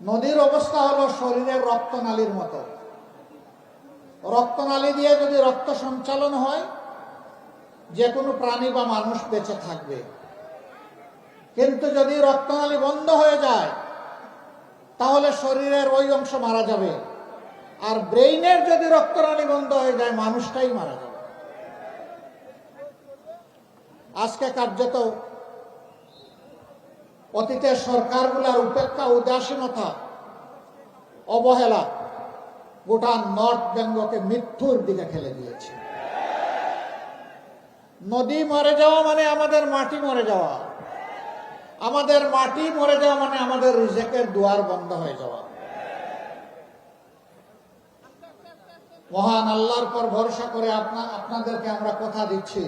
নদীর অবস্থা হলো শরীরের রক্তনালীর মতো। রক্তনালী দিয়ে যদি রক্ত সঞ্চালন হয়, যে কোনো প্রাণী বা মানুষ বেঁচে থাকবে। কিন্তু যদি রক্তনালী বন্ধ হয়ে যায়, তাহলে শরীরের ওই অংশ মারা যাবে। আর ব্রেইনের যদি রক্তনালী বন্ধ হয়ে যায়, মানুষটাই মারা যাবে। আজকে কার্যত অতীতের সরকারগুলোর উপেক্ষা, উদাসীনতা, অবহেলা গোটা নর্থ বেঙ্গলকে মৃত্যুর দিকে ঠেলে দিয়েছে। নদী মরে যাওয়া মানে আমাদের মাটি মরে যাওয়া, আমাদের মাটি মরে যাওয়া মানে আমাদের রিজেকের দুয়ার বন্ধ হয়ে যাওয়া। মহান আল্লাহর পর ভরসা করে আপনাদেরকে আমরা কথা দিচ্ছি,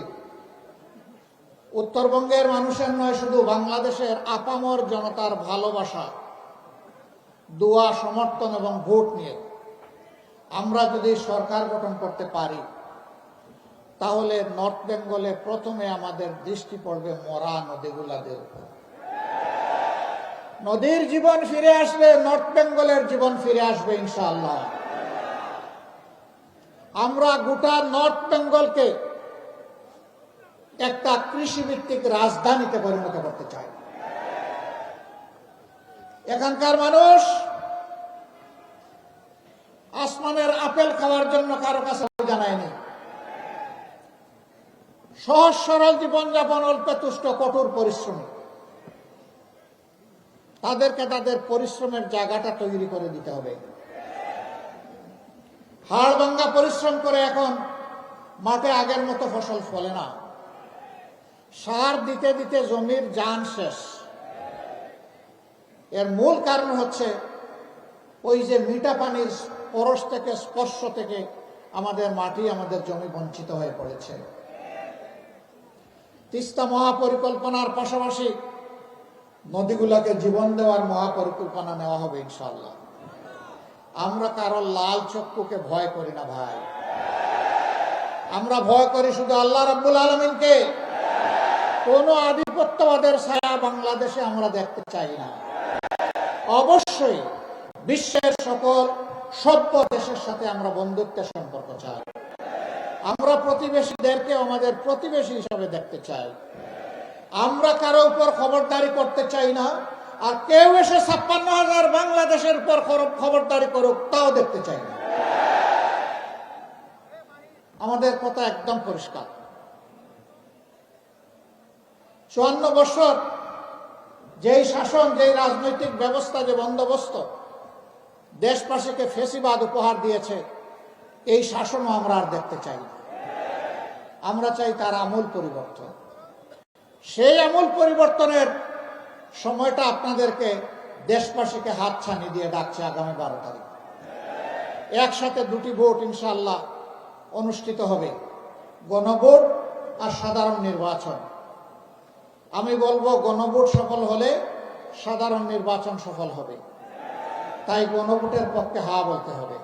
উত্তরবঙ্গের মানুষের নয়, শুধু বাংলাদেশের আপামর জনতার ভালোবাসা, দোয়া, সমর্থন এবং ভোট নিয়ে আমরা যদি সরকার গঠন করতে পারি, তাহলে নর্থ বেঙ্গলে প্রথমে আমাদের দৃষ্টি পড়বে মরা নদীগুলাদের উপর। নদীর জীবন ফিরে আসবে, নর্থ বেঙ্গলের জীবন ফিরে আসবে ইনশাআল্লাহ। আমরা গোটা নর্থ বেঙ্গলকে একটা কৃষিভিত্তিক রাজধানীতে পরিণত করতে চাই। এখানকার মানুষ আসমানের আপেল খাওয়ার জন্য কারো কাছে জানায়নি। সহজ সরল জীবনযাপন, অল্পে তুষ্ট, কঠোর পরিশ্রমী। তাদেরকে তাদের পরিশ্রমের জায়গাটা তৈরি করে দিতে হবে। হাড় ভাঙ্গা পরিশ্রম করে এখন মাঠে আগের মতো ফসল ফলে না। সার দিতে দিতে জমির জান শেষ। এর মূল কারণ হচ্ছে ওই যে মিঠা পানির পরশ থেকে, স্পর্শ থেকে আমাদের মাটি, আমাদের জমি বঞ্চিত হয়ে পড়েছে। তিস্তা মহাপরিকল্পনার পাশাপাশি নদীগুলোকে জীবন দেওয়ার মহাপরিকল্পনা নেওয়া হবে ইনশাআল্লাহ। আমরা কারো লাল চক্ষুকে ভয় করি না ভাই, আমরা ভয় করি শুধু আল্লাহ রাব্বুল আলামিনকে। কোন আধিপত্যবাদের ছায়া বাংলাদেশে আমরা দেখতে চাই না। অবশ্যই বিশ্বের সকল সভ্য দেশের সাথে আমরা বন্ধুত্বের সম্পর্ক চাই। আমরা প্রতিবেশীদেরকে আমাদের প্রতিবেশী হিসাবে দেখতে চাই। আমরা কারো উপর খবরদারি করতে চাই না, আর কেউ এসে 56,000 বাংলাদেশের উপর খবরদারি করুক তাও দেখতে চাই না। আমাদের কথা একদম পরিষ্কার। 54 বছর যেই শাসন, যেই রাজনৈতিক ব্যবস্থা, যে বন্দোবস্ত দেশবাসীকে ফেসিবাদ উপহার দিয়েছে, এই শাসনও আমরা আর দেখতে চাই না। আমরা চাই তার আমূল পরিবর্তন। সেই আমূল পরিবর্তনের সময়টা আপনাদেরকে, দেশবাসীকে হাতছানি দিয়ে ডাকছে আগামী 12 তারিখ। একসাথে দুটি ভোট ইনশাআল্লাহ অনুষ্ঠিত হবে, গণভোট আর সাধারণ নির্বাচন। আমি বলবো গণভোট সফল হলে সাধারণ নির্বাচন সফল হবে। তাই গণভোটের পক্ষে হা বলতে হবে।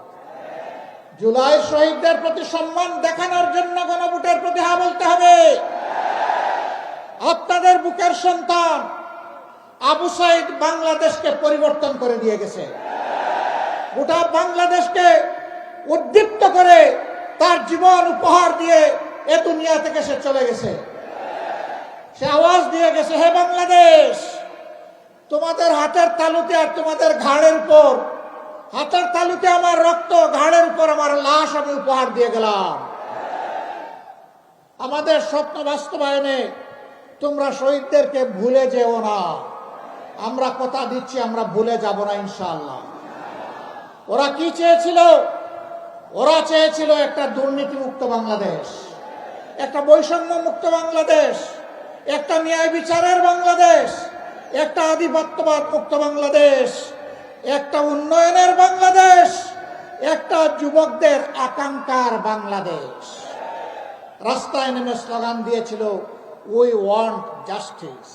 জুলাই শহীদদের প্রতি সম্মান দেখানোর জন্য গণভোটের প্রতি হা বলতে হবে। আপনাদের বুকের সন্তান আবু সাইদ বাংলাদেশকে পরিবর্তন করে দিয়ে গেছে। গোটা বাংলাদেশকে উদ্দীপ্ত করে তার জীবন উপহার দিয়ে এ দুনিয়া থেকে সে চলে গেছে। সে আওয়াজ দিয়ে গেছে, হে বাংলাদেশ, তোমাদের হাতের তালুতে আর তোমাদের ঘাড়ের উপর, হাতের তালুতে আমার রক্ত, ঘাড়ের উপর আমার লাশ আমি উপহার দিয়ে গেলাম। আমাদের স্বপ্ন বাস্তবায়নে তোমরা শহীদদেরকে ভুলে যেও না। আমরা কথা দিচ্ছি, আমরা ভুলে যাব না ইনশাআল্লাহ। ওরা কি চেয়েছিল? ওরা চেয়েছিল একটা দুর্নীতিমুক্ত বাংলাদেশ, একটা বৈষম্য মুক্ত বাংলাদেশ, একটা ন্যায় বিচারের বাংলাদেশ, একটা আধিপত্যবাদ মুক্ত বাংলাদেশ, একটা উন্নয়নের বাংলাদেশ, একটা যুবকদের আকাঙ্ক্ষার বাংলাদেশ। রাস্তায় নেমে স্লোগান দিয়েছিল, উই ওয়ান্ট জাস্টিস।